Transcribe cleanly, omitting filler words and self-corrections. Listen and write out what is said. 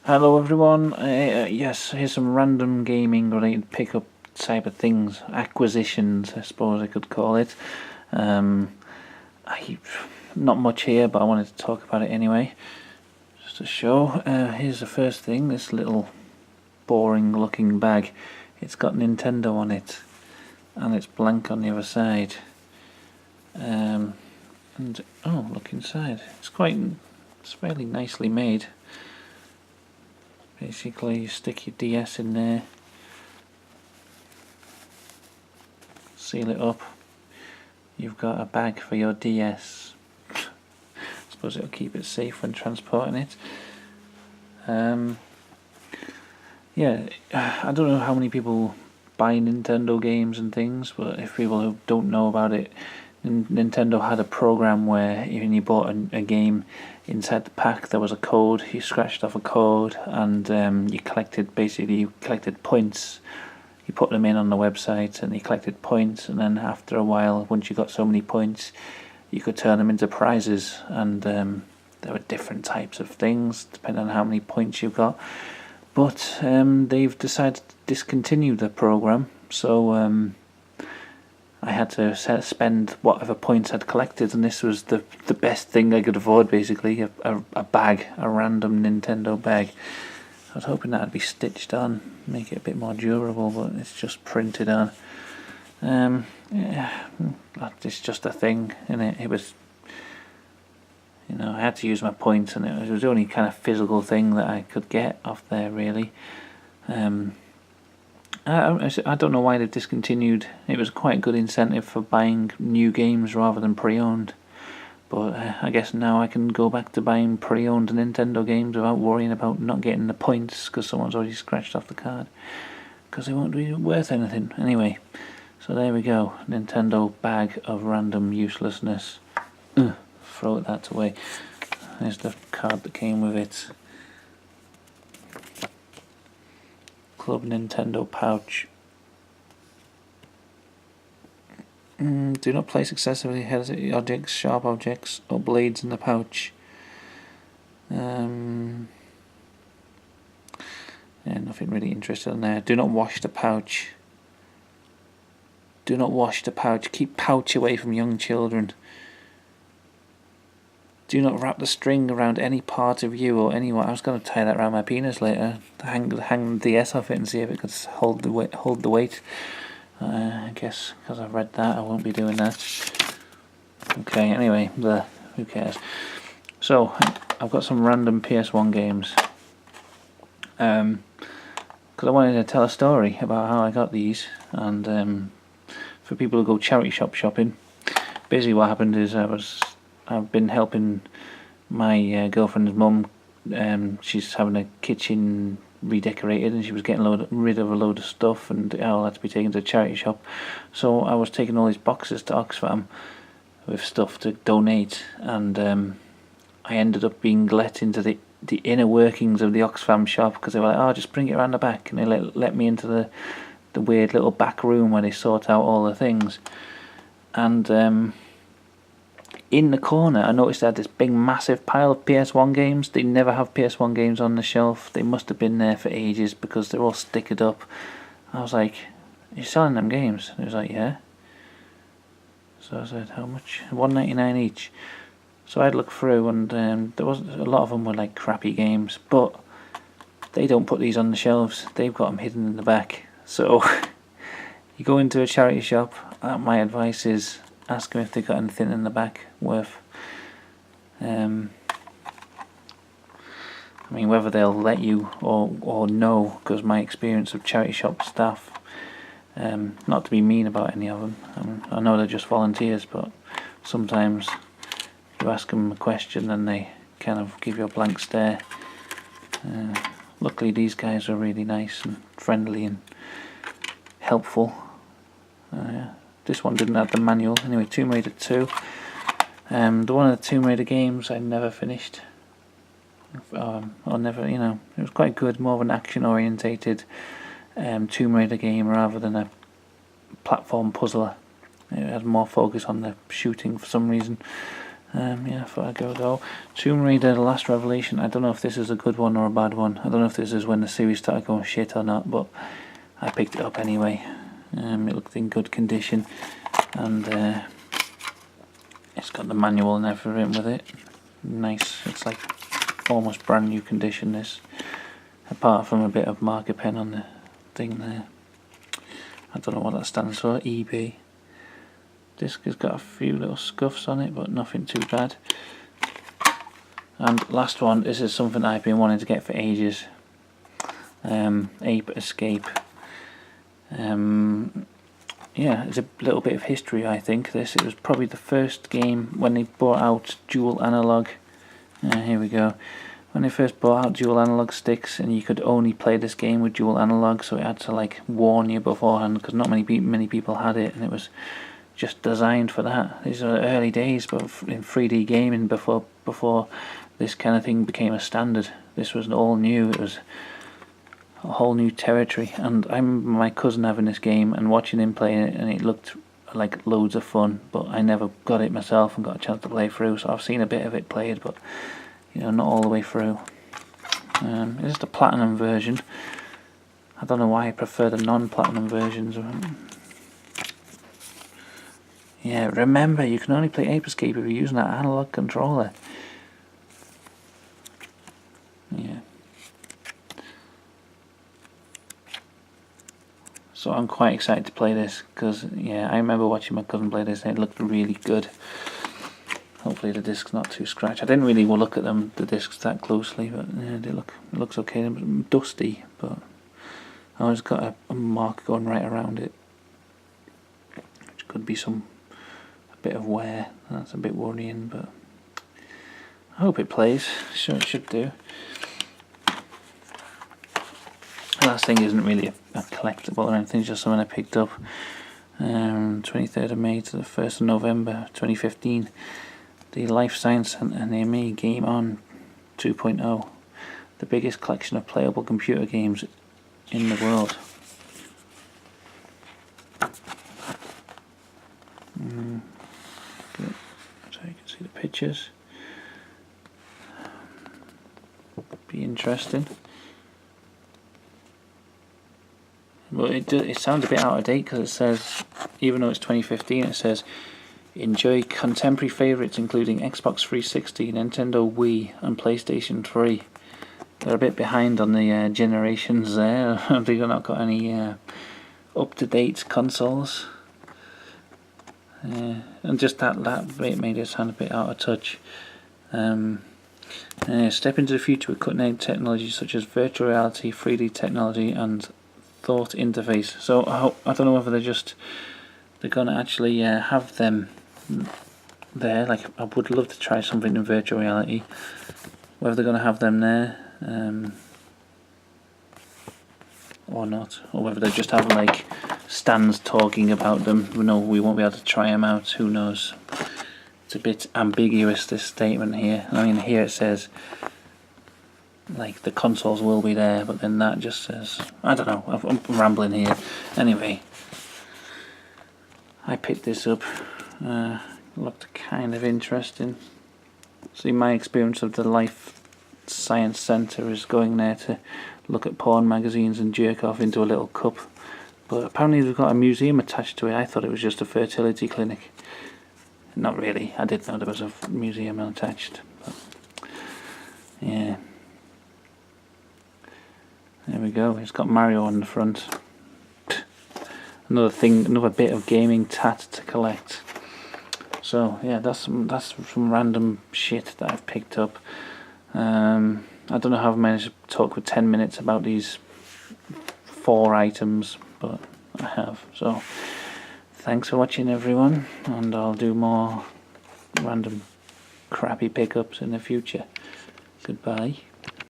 Hello everyone. Yes, here's some random gaming related pickup type of things, acquisitions I suppose I could call it. Not much here, but I wanted to talk about it anyway, just to show. Here's the first thing, this little boring looking bag. It's got Nintendo on it, and it's blank on the other side. And oh, look inside. It's fairly nicely made. Basically, you stick your DS in there, seal it up, you've got a bag for your DS. I suppose it'll keep it safe when transporting it. Yeah, I don't know how many people buy Nintendo games and things, but if people who don't know about it, Nintendo had a program where when you bought a game, inside the pack there was a code. You scratched off a code, and you collected points. You put them in on the website, and you collected points. And then after a while, once you got so many points, you could turn them into prizes. And there were different types of things depending on how many points you got. But they've decided to discontinue the program, so I had to spend whatever points I'd collected, and this was the best thing I could afford, basically, a bag, a random Nintendo bag. I was hoping that would be stitched on, make it a bit more durable, but it's just printed on. Yeah, it's just a thing, and it was, I had to use my points, and it was the only kind of physical thing that I could get off there, really. I don't know why they've discontinued. It was quite a good incentive for buying new games rather than pre-owned. But I guess now I can go back to buying pre-owned Nintendo games without worrying about not getting the points because someone's already scratched off the card. Because they won't be worth anything. Anyway, so there we go. Nintendo bag of random uselessness. Throw that away. There's the card that came with it. Club Nintendo pouch. Do not place excessively heavy objects, sharp objects, or blades in the pouch. Yeah, nothing really interesting in there. Do not wash the pouch. Do not wash the pouch. Keep pouch away from young children. Do not wrap the string around any part of you or anyone. I was going to tie that around my penis later, hang the DS off it and see if it could hold the weight. I guess because I've read that, I won't be doing that. Okay, anyway, who cares? So I've got some random PS1 games. Because I wanted to tell a story about how I got these, and for people who go charity shop shopping. Basically, what happened is I've been helping my girlfriend's mum. She's having a kitchen redecorated, and she was getting rid of a load of stuff, and it all had to be taken to a charity shop. So I was taking all these boxes to Oxfam with stuff to donate, and I ended up being let into the inner workings of the Oxfam shop because they were like, "Oh, just bring it around the back," and they let me into the weird little back room where they sort out all the things. And in the corner, I noticed they had this big massive pile of PS1 games. They never have PS1 games on the shelf. They must have been there for ages because they're all stickered up. I was like, "You're selling them games?" And he was like, "Yeah." So I said, "How much?" $1.99 each. So I'd look through, and there was a lot of them were like crappy games, but they don't put these on the shelves. They've got them hidden in the back. So you go into a charity shop. My advice is, ask them if they got anything in the back worth. I mean, whether they'll let you or no, because my experience of charity shop staff, not to be mean about any of them, I know they're just volunteers, but sometimes you ask them a question and they kind of give you a blank stare. Luckily these guys were really nice and friendly and helpful. This one didn't have the manual. Anyway, Tomb Raider 2. The one of the Tomb Raider games I never finished. Or never, it was quite good. More of an action-orientated Tomb Raider game rather than a platform puzzler. It had more focus on the shooting for some reason. Yeah, I thought I'd give it a go. Tomb Raider: The Last Revelation. I don't know if this is a good one or a bad one. I don't know if this is when the series started going shit or not, but I picked it up anyway. It looked in good condition, and it's got the manual and everything with it. Nice. It's like almost brand new condition, this, apart from a bit of marker pen on the thing there. I don't know what that stands for. EB. Disc has got a few little scuffs on it, but nothing too bad. And last one, this is something I've been wanting to get for ages. Ape Escape. Yeah, it's a little bit of history, I think. It was probably the first game when they brought out dual analog. Here we go. When they first brought out dual analog sticks, and you could only play this game with dual analog, so it had to like warn you beforehand, because not many people had it, and it was just designed for that. These are the early days, but in 3D gaming, before this kind of thing became a standard. This was all new. It was a whole new territory, and I remember my cousin having this game and watching him playing it, and it looked like loads of fun, but I never got it myself and got a chance to play through, so I've seen a bit of it played, but you know, not all the way through. It's just a platinum version. I don't know why I prefer the non-platinum versions. Yeah, remember, you can only play Ape Escape if you're using that analog controller. Yeah. So I'm quite excited to play this, because yeah, I remember watching my cousin play this and it looked really good. Hopefully the disc's not too scratched. I didn't really look at the discs that closely, but yeah, it looks okay. It's dusty, but it's got a mark going right around it, which could be a bit of wear. That's a bit worrying, but I hope it plays. Sure, it should do. The last thing isn't really a collectible or anything, it's just something I picked up 23rd of May to the 1st of November 2015. The Life Science Centre near me, Game On 2.0, the biggest collection of playable computer games in the world. So you can see the pictures. Be interesting. Well, it sounds a bit out of date, because it says, even though it's 2015, it says enjoy contemporary favourites including Xbox 360, Nintendo Wii and PlayStation 3. They're a bit behind on the generations there. They've not got any up-to-date consoles. And just that bit made it sound a bit out of touch. Step into the future with cutting-edge technology such as virtual reality, 3D technology and thought interface. So I don't know whether they're going to actually have them there. Like, I would love to try something in virtual reality. Whether they're going to have them there or not, or whether they just have like stands talking about them. We won't be able to try them out. Who knows? It's a bit ambiguous, this statement here. I mean, here it says like the consoles will be there, but then that just says, I don't know, I'm rambling here. Anyway, I picked this up. Looked kind of interesting. See, my experience of the Life Science Centre is going there to look at porn magazines and jerk off into a little cup, but apparently they've got a museum attached to it. I thought it was just a fertility clinic. Not really. I did know there was a museum attached, but yeah. There we go. It's got Mario on the front. Another bit of gaming tat to collect. So yeah, that's some random shit that I've picked up. I don't know how I've managed to talk for 10 minutes about these 4 items, but I have. So thanks for watching, everyone, and I'll do more random crappy pickups in the future. Goodbye.